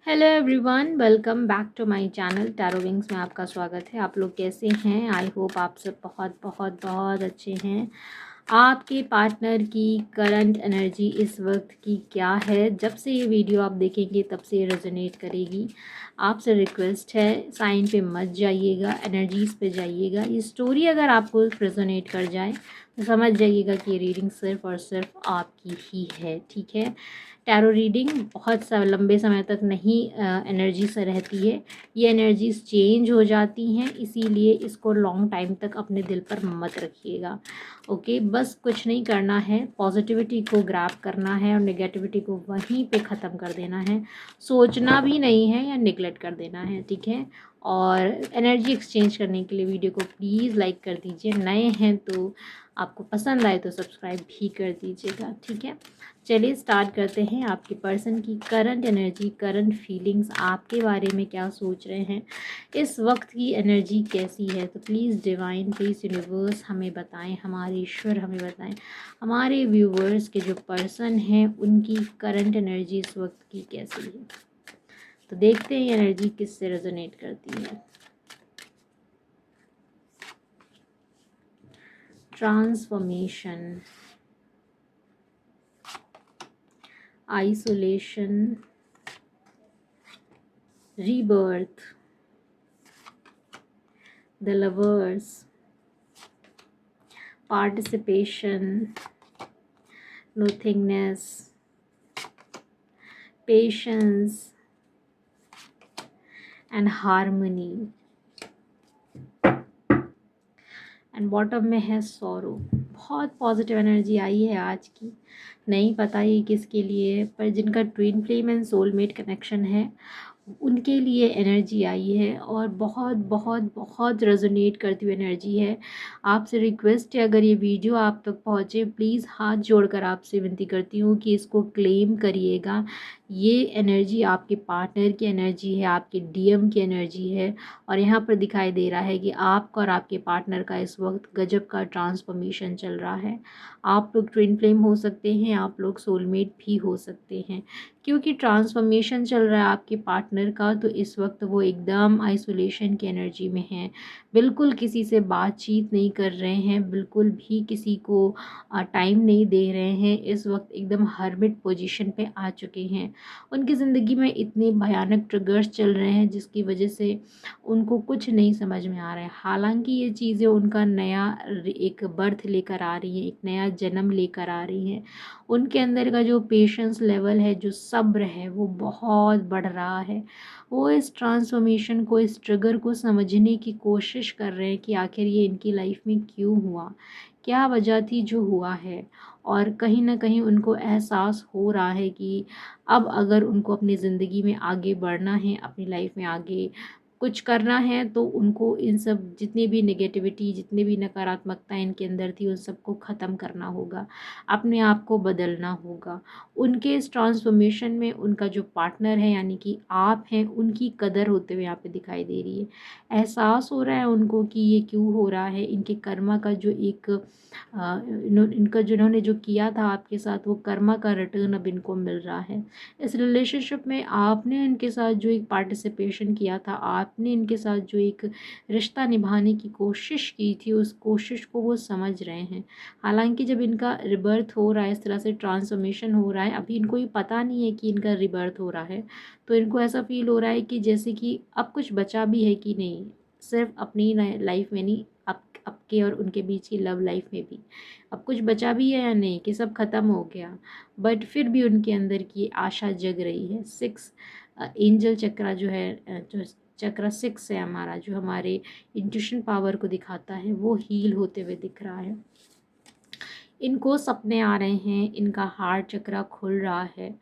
Hello everyone, welcome back to my channel tarot wings में आपका स्वागत है। आप लोग कैसे हैं? आई होप आप सब बहुत बहुत बहुत अच्छे हैं। आपके पार्टनर की करंट एनर्जी इस वक्त की क्या है? जब से ये वीडियो आप देखेंगे तब से ये रेजोनेट करेगी। आपसे रिक्वेस्ट है, साइन पे मत जाइएगा, एनर्जीज पे जाइएगा। ये स्टोरी अगर आपको रेजोनेट कर जाए तो समझ जाइएगा कि ये रीडिंग सिर्फ और सिर्फ आपकी ही है, ठीक है। टैरो रीडिंग बहुत लंबे समय तक नहीं एनर्जी से रहती है। ये एनर्जीज चेंज हो जाती हैं, इसीलिए इसको लॉन्ग टाइम तक अपने दिल पर मत रखिएगा। ओके, बस कुछ नहीं करना है, पॉजिटिविटी को ग्रैब करना है और नेगेटिविटी को वहीं पे ख़त्म कर देना है। सोचना भी नहीं है या निगलेक्ट कर देना है, ठीक है। और एनर्जी एक्सचेंज करने के लिए वीडियो को प्लीज़ लाइक कर दीजिए। नए हैं तो आपको पसंद आए तो सब्सक्राइब भी कर दीजिएगा, ठीक है। चलिए स्टार्ट करते हैं। आपके पर्सन की करंट एनर्जी, करंट फीलिंग्स, आपके बारे में क्या सोच रहे हैं, इस वक्त की एनर्जी कैसी है। तो प्लीज़ डिवाइन, प्लीज़ यूनिवर्स हमें बताएं, हमारे ईश्वर हमें बताएं, हमारे व्यूवर्स के जो पर्सन हैं उनकी करंट एनर्जी इस वक्त की कैसी है। तो देखते हैं एनर्जी किससे रेजोनेट करती है। Transformation, isolation, rebirth, the lovers, participation, nothingness, patience and harmony, and bottom में है सॉरो। बहुत पॉजिटिव एनर्जी आई है आज की। नहीं पता ये किसके लिए है, पर जिनका twin flame and soulmate connection है उनके लिए एनर्जी आई है और बहुत बहुत बहुत रेजोनेट करती हुई एनर्जी है। आपसे रिक्वेस्ट है, अगर ये वीडियो आप तक पहुँचे, प्लीज़ हाथ जोड़कर आपसे विनती करती हूँ कि इसको क्लेम करिएगा। ये एनर्जी आपके पार्टनर की एनर्जी है, आपके डीएम की एनर्जी है। और यहाँ पर दिखाई दे रहा है कि आपका और आपके पार्टनर का इस वक्त गजब का ट्रांसफॉर्मेशन चल रहा है। आप लोग ट्विन फ्लेम हो सकते हैं, आप लोग सोलमेट भी हो सकते हैं, क्योंकि ट्रांसफॉर्मेशन चल रहा है आपके पार्टनर का। तो इस वक्त वो एकदम आइसोलेशन की एनर्जी में हैं, बिल्कुल किसी से बातचीत नहीं कर रहे हैं, बिल्कुल भी किसी को टाइम नहीं दे रहे हैं। इस वक्त एकदम हर्मिट पोजीशन पे आ चुके हैं। उनकी ज़िंदगी में इतने भयानक ट्रिगर्स चल रहे हैं जिसकी वजह से उनको कुछ नहीं समझ में आ रहा है। हालांकि ये चीज़ें उनका नया एक बर्थ लेकर आ रही हैं, एक नया जन्म लेकर आ रही हैं। उनके अंदर का जो पेशेंस लेवल है, जो सब्र है, वो बहुत बढ़ रहा है। वो इस ट्रांसफॉर्मेशन को, इस ट्रिगर को समझने की कोशिश कर रहे हैं कि आखिर ये इनकी लाइफ में क्यों हुआ, क्या वजह थी जो हुआ है। और कहीं ना कहीं उनको एहसास हो रहा है कि अब अगर उनको अपनी ज़िंदगी में आगे बढ़ना है, अपनी लाइफ में आगे कुछ करना है, तो उनको इन सब जितनी भी नेगेटिविटी, जितनी भी नकारात्मकता इनके अंदर थी, उन सबको ख़त्म करना होगा, अपने आप को बदलना होगा। उनके इस ट्रांसफॉर्मेशन में उनका जो पार्टनर है यानी कि आप हैं, उनकी कदर होते हुए यहाँ पे दिखाई दे रही है। एहसास हो रहा है उनको कि ये क्यों हो रहा है। इनके कर्मा का जो एक इनका जिन्होंने जो किया था आपके साथ, वो कर्मा का रिटर्न अब इनको मिल रहा है। इस रिलेशनशिप में आपने इनके साथ जो एक पार्टिसिपेशन किया था, आपने इनके साथ जो एक रिश्ता निभाने की कोशिश की थी, उस कोशिश को वो समझ रहे हैं। हालांकि जब इनका रिबर्थ हो रहा है, इस तरह से ट्रांसफॉर्मेशन हो रहा है, अभी इनको ये पता नहीं है कि इनका रिबर्थ हो रहा है, तो इनको ऐसा फील हो रहा है कि जैसे कि अब कुछ बचा भी है कि नहीं, सिर्फ अपनी लाइफ में नहीं, आपके और उनके बीच की लव लाइफ में भी अब कुछ बचा भी है या नहीं, कि सब ख़त्म हो गया। बट फिर भी उनके अंदर की आशा जग रही है। 6 एंजल चक्रा जो है, जो चक्रा 6 है हमारा, जो हमारे इंट्यूशन पावर को दिखाता है, वो हील होते हुए दिख रहा है। इनको सपने आ रहे हैं, इनका हार्ट चक्रा खुल रहा है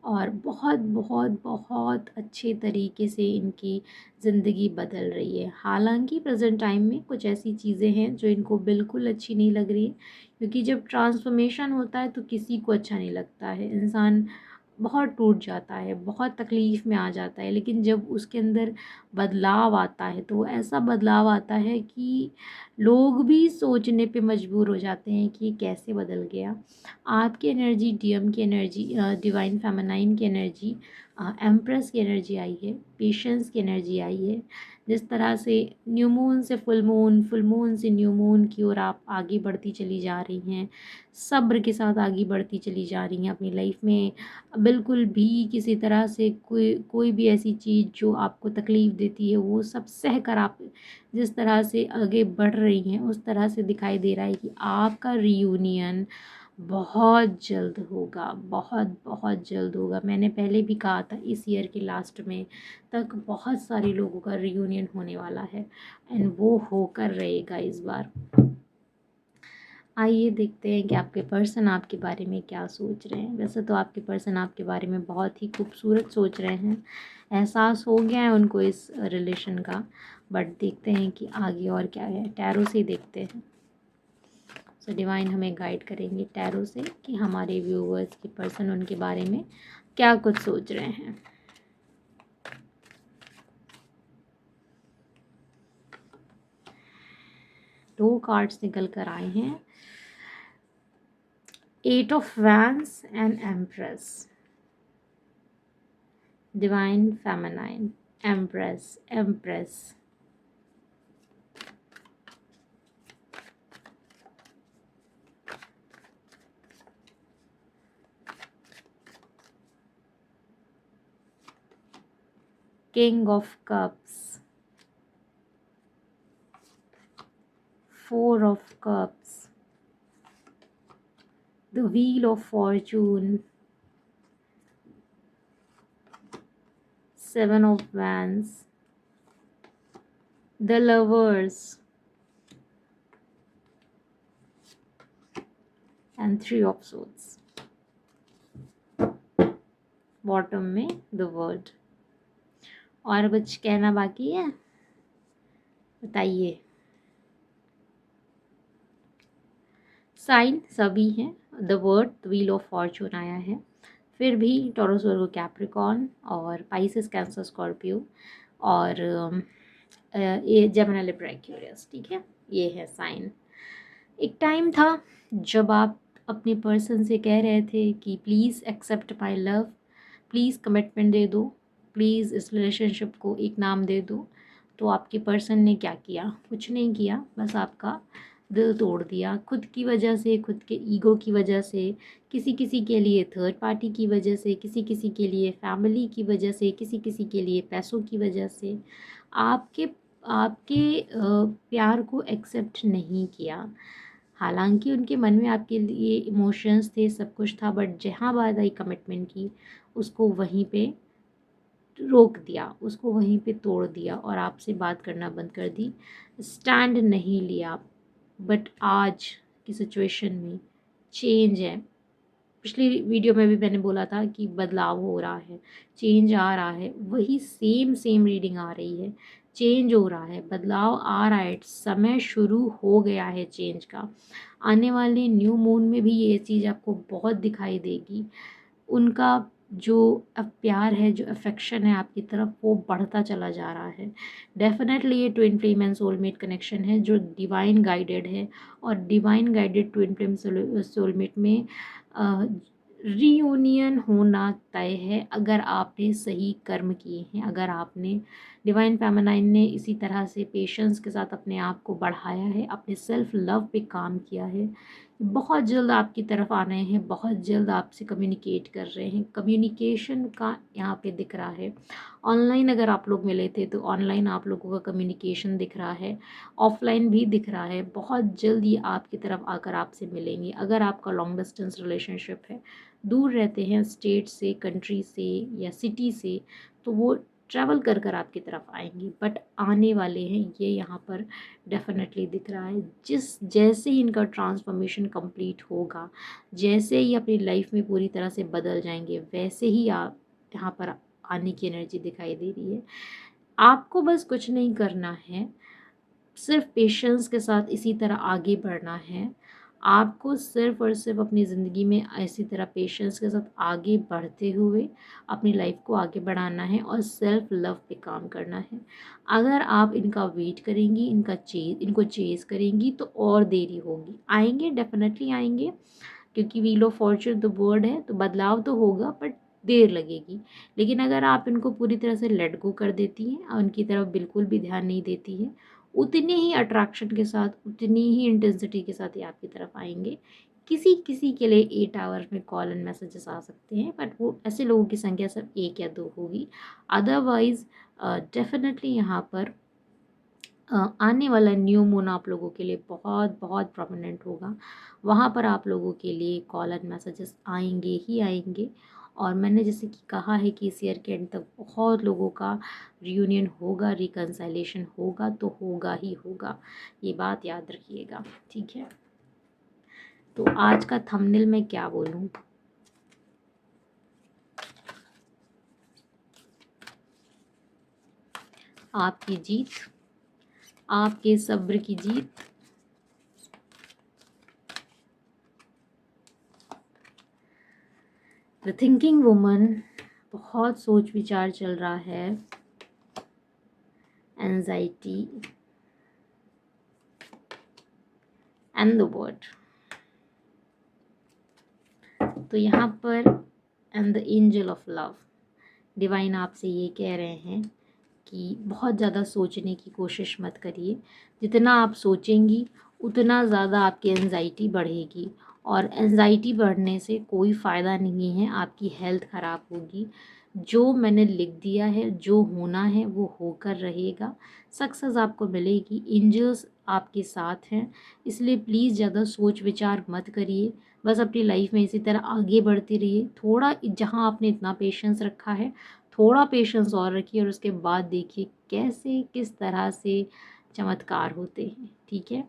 और बहुत बहुत बहुत अच्छे तरीके से इनकी ज़िंदगी बदल रही है। हालांकि प्रेजेंट टाइम में कुछ ऐसी चीज़ें हैं जो इनको बिल्कुल अच्छी नहीं लग रही है, क्योंकि जब ट्रांसफॉर्मेशन होता है तो किसी को अच्छा नहीं लगता है। इंसान बहुत टूट जाता है, बहुत तकलीफ़ में आ जाता है, लेकिन जब उसके अंदर बदलाव आता है तो ऐसा बदलाव आता है कि लोग भी सोचने पे मजबूर हो जाते हैं कि ये कैसे बदल गया। आपकी एनर्जी, डीएम की एनर्जी, डिवाइन फेमिनाइन की एनर्जी एम्प्रेस की एनर्जी आई है, पेशेंस की एनर्जी आई है। जिस तरह से न्यू मून से फुल मून, फुल मून से न्यू मून की ओर आप आगे बढ़ती चली जा रही हैं, सब्र के साथ आगे बढ़ती चली जा रही हैं अपनी लाइफ में। बिल्कुल भी किसी तरह से कोई भी ऐसी चीज़ जो आपको तकलीफ़ देती है वो सब सह कर आप जिस तरह से आगे बढ़ रही हैं, उस तरह से दिखाई दे रहा है कि आपका रियूनियन बहुत जल्द होगा, बहुत बहुत जल्द होगा। मैंने पहले भी कहा था इस ईयर के लास्ट में तक बहुत सारे लोगों का रियूनियन होने वाला है एंड वो होकर रहेगा इस बार। आइए देखते हैं कि आपके पर्सन आपके बारे में क्या सोच रहे हैं। वैसे तो आपके पर्सन आपके बारे में बहुत ही खूबसूरत सोच रहे हैं, एहसास हो गया है उनको इस रिलेशन का, बट देखते हैं कि आगे और क्या है। टैरो से देखते हैं। सो डिवाइन हमें गाइड करेंगे टैरो से कि हमारे व्यूवर्स के पर्सन उनके बारे में क्या कुछ सोच रहे हैं। दो कार्ड्स निकल कर आए हैं, 8 of wands and empress. Divine feminine, empress, empress, king of cups, 4 of cups, the wheel of fortune, 7 of wands, the lovers and 3 of swords. Bottom में द वर्ड। और कुछ कहना बाकी है, बताइए। साइन सभी हैं, the word, the wheel of Fortune आया है, फिर भी टॉरस, वर्गो, कैप्रिकॉर्न और पाइसेस, कैंसर, स्कॉर्पियो और ये जेमिनी, लिब्रा, एक्वेरियस। ठीक है, ये है साइन। एक टाइम था जब आप अपने पर्सन से कह रहे थे कि please accept my love, please commitment दे दो, प्लीज़ इस रिलेशनशिप को एक नाम दे दो। तो आपके पर्सन ने क्या किया? कुछ नहीं किया, बस आपका दिल तोड़ दिया, खुद की वजह से, खुद के ईगो की वजह से, किसी किसी के लिए थर्ड पार्टी की वजह से, किसी किसी के लिए फैमिली की वजह से, किसी किसी के लिए पैसों की वजह से आपके आपके प्यार को एक्सेप्ट नहीं किया। हालांकि उनके मन में आपके लिए इमोशंस थे, सब कुछ था, बट जहाँ बात आई कमिटमेंट की, उसको वहीं पे रोक दिया, उसको वहीं पे तोड़ दिया और आपसे बात करना बंद कर दी, स्टैंड नहीं लिया। बट आज की सिचुएशन में चेंज है। पिछली वीडियो में भी मैंने बोला था कि बदलाव हो रहा है, चेंज आ रहा है, वही सेम सेम रीडिंग आ रही है। चेंज हो रहा है, बदलाव आ रहा है, समय शुरू हो गया है चेंज का। आने वाले न्यू मून में भी ये चीज़ आपको बहुत दिखाई देगी। उनका जो प्यार है, जो अफेक्शन है आपकी तरफ, वो बढ़ता चला जा रहा है। डेफिनेटली ये twin flame and soulmate connection है जो डिवाइन गाइडेड है, और divine guided twin flame soulmate में रीयूनियन होना तय है अगर आपने सही कर्म किए हैं, अगर आपने डिवाइन फेमिनाइन ने इसी तरह से पेशेंस के साथ अपने आप को बढ़ाया है, अपने सेल्फ लव पे काम किया है। बहुत जल्द आपकी तरफ आ रहे हैं, बहुत जल्द आपसे कम्युनिकेट कर रहे हैं, कम्युनिकेशन का यहाँ पे दिख रहा है। ऑनलाइन अगर आप लोग मिले थे तो ऑनलाइन आप लोगों का कम्युनिकेशन दिख रहा है, ऑफलाइन भी दिख रहा है। बहुत जल्द ये आपकी तरफ आकर आपसे मिलेंगे। अगर आपका लॉन्ग डिस्टेंस रिलेशनशिप है, दूर रहते हैं स्टेट से, कंट्री से या सिटी से, तो वो ट्रैवल कर कर आपकी तरफ आएंगे, बट आने वाले हैं, ये यहाँ पर डेफिनेटली दिख रहा है। जैसे ही इनका ट्रांसफॉर्मेशन कंप्लीट होगा, जैसे ही अपनी लाइफ में पूरी तरह से बदल जाएंगे, वैसे ही आप यहाँ पर आने की एनर्जी दिखाई दे रही है। आपको बस कुछ नहीं करना है, सिर्फ पेशेंस के साथ इसी तरह आगे बढ़ना है। आपको सिर्फ और सिर्फ अपनी ज़िंदगी में इसी तरह पेशेंस के साथ आगे बढ़ते हुए अपनी लाइफ को आगे बढ़ाना है और सेल्फ लव पे काम करना है। अगर आप इनका वेट करेंगी, इनको चेज़ करेंगी तो और देरी होगी। आएंगे, डेफिनेटली आएंगे, क्योंकि व्हील ऑफ फॉर्चून तो वर्ड है, तो बदलाव तो होगा, बट देर लगेगी। लेकिन अगर आप इनको पूरी तरह से लेट गो कर देती हैं और उनकी तरफ बिल्कुल भी ध्यान नहीं देती हैं, उतने ही अट्रैक्शन के साथ, उतनी ही इंटेंसिटी के साथ ये आपकी तरफ आएंगे। किसी किसी के लिए 8 आवर्स में कॉल एंड मैसेजेस आ सकते हैं, बट वो ऐसे लोगों की संख्या सिर्फ 1 या 2 होगी। अदरवाइज डेफिनेटली यहाँ पर आने वाला न्यू मून आप लोगों के लिए बहुत बहुत प्रोमिनेंट होगा। वहाँ पर आप लोगों के लिए कॉल एंड मैसेजेस आएंगे ही आएंगे। और मैंने जैसे कि कहा है कि इस ईयर के एंड तक बहुत लोगों का रियूनियन होगा, रिकन्साइलेशन होगा, तो होगा ही होगा, ये बात याद रखिएगा, ठीक है। तो आज का थंबनेल में क्या बोलूँ, आपकी जीत, आपके सब्र की जीत। द थिंकिंग वुमन, बहुत सोच विचार चल रहा है, एंजाइटी एंड द वर्ड। तो यहाँ पर and the angel of love, divine आपसे ये कह रहे हैं कि बहुत ज़्यादा सोचने की कोशिश मत करिए। जितना आप सोचेंगी उतना ज़्यादा आपकी एंजाइटी बढ़ेगी, और एंजाइटी बढ़ने से कोई फ़ायदा नहीं है, आपकी हेल्थ ख़राब होगी। जो मैंने लिख दिया है, जो होना है वो होकर रहेगा, सक्सेस आपको मिलेगी, एंजल्स आपके साथ हैं। इसलिए प्लीज़ ज़्यादा सोच विचार मत करिए, बस अपनी लाइफ में इसी तरह आगे बढ़ती रहिए। थोड़ा जहाँ आपने इतना पेशेंस रखा है, थोड़ा पेशेंस और रखिए, और उसके बाद देखिए कैसे किस तरह से चमत्कार होते हैं, ठीक है।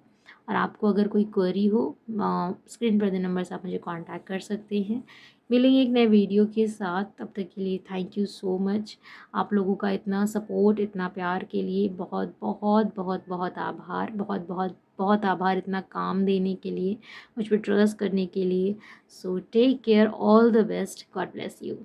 और आपको अगर कोई क्वेरी हो, स्क्रीन पर दे नंबर से आप मुझे कांटेक्ट कर सकते हैं। मिलेंगे एक नए वीडियो के साथ, तब तक के लिए थैंक यू सो मच। आप लोगों का इतना सपोर्ट, इतना प्यार के लिए बहुत बहुत बहुत बहुत आभार, बहुत बहुत बहुत आभार, इतना काम देने के लिए, मुझ पर ट्रस्ट करने के लिए। So take care, all the best, God bless you.